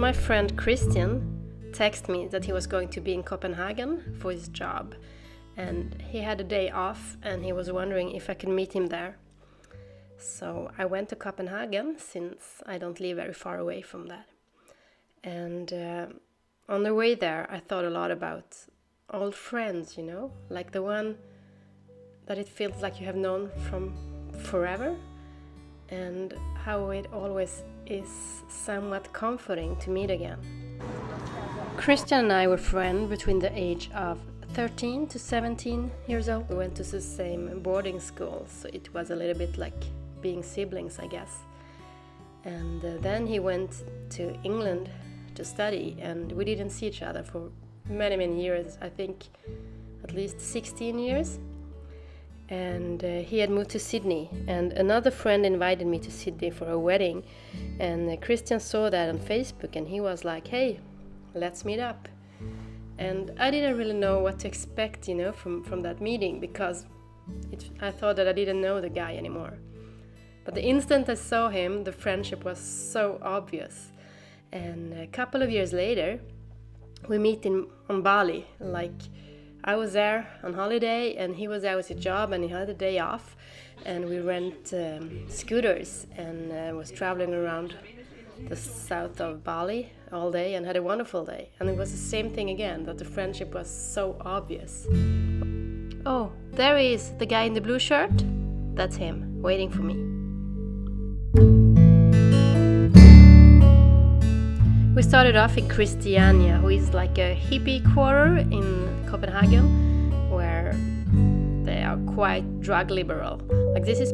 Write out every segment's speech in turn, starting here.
my friend Christian texted me that he was going to be in Copenhagen for his job, and he had a day off and he was wondering if I could meet him there. So I went to Copenhagen, since I don't live very far away from that. And on the way there I thought a lot about old friends, like the one that it feels like you have known from forever, and how it always is somewhat comforting to meet again. Christian and I were friends between the age of 13 to 17 years old. We went to the same boarding school, so it was a little bit like being siblings, I guess. And then he went to England to study, and we didn't see each other for many years, I think at least 16 years. And he had moved to Sydney, and another friend invited me to Sydney for a wedding, and Christian saw that on Facebook and he was like, hey, let's meet up. And I didn't really know what to expect, from that meeting, because I thought that I didn't know the guy anymore. But the instant I saw him, the friendship was so obvious. And a couple of years later, we meet on Bali. Like, I was there on holiday and he was there with his job and he had a day off, and we rent scooters and was traveling around the south of Bali all day and had a wonderful day. And it was the same thing again, that the friendship was so obvious. Oh, there he is, the guy in the blue shirt. That's him, waiting for me. We started off in Christiania, who is like a hippie quarter in Copenhagen, where they are quite drug liberal. Like, this is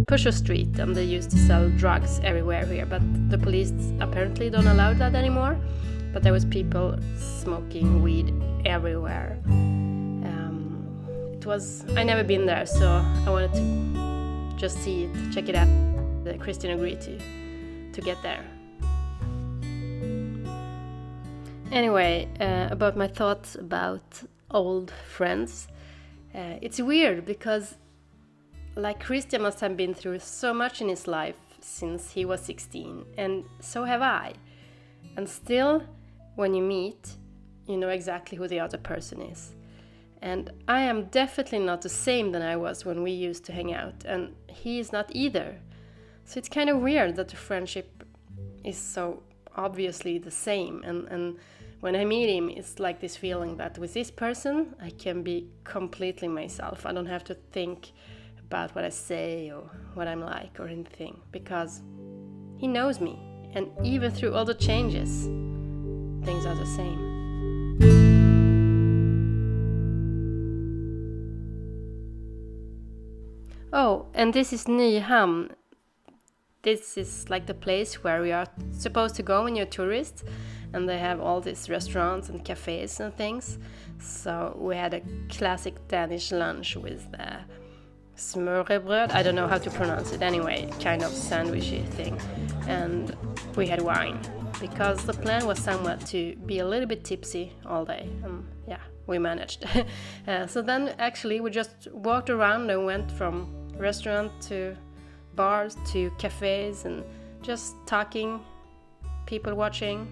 Pusher Street, and they used to sell drugs everywhere here, but the police apparently don't allow that anymore. But there was people smoking weed everywhere. I never been there, so I wanted to just see it, check it out. Christian agreed to get there. Anyway, about my thoughts about old friends. It's weird because, like, Christian must have been through so much in his life since he was 16, and so have I. And still, when you meet, you know exactly who the other person is. And I am definitely not the same than I was when we used to hang out, and he is not either. So it's kind of weird that the friendship is so obviously the same, and when I meet him, it's like this feeling that with this person I can be completely myself. I don't have to think about what I say or what I'm like or anything, because he knows me, and even through all the changes, things are the same. Oh, and this is Nyhamn. This is like the place where we are supposed to go when you're a tourist, and they have all these restaurants and cafes and things. So we had a classic Danish lunch with smørrebrød. I don't know how to pronounce it anyway, kind of sandwichy thing. And we had wine, because the plan was somewhat to be a little bit tipsy all day. And yeah, we managed. So then actually we just walked around and went from restaurant to bars to cafes and just talking, people watching.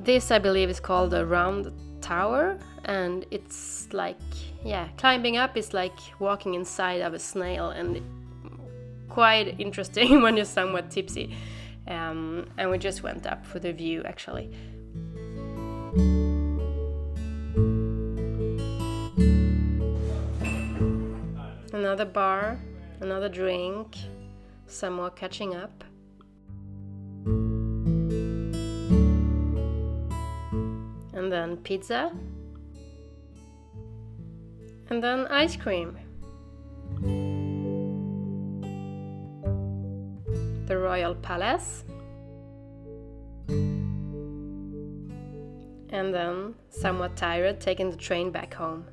This, I believe, is called a round tower, and it's like, climbing up is like walking inside of a snail, and quite interesting when you're somewhat tipsy. And we just went up for the view, actually. Another bar, another drink, some more catching up. And then pizza. And then ice cream. The Royal Palace. And then, somewhat tired, taking the train back home.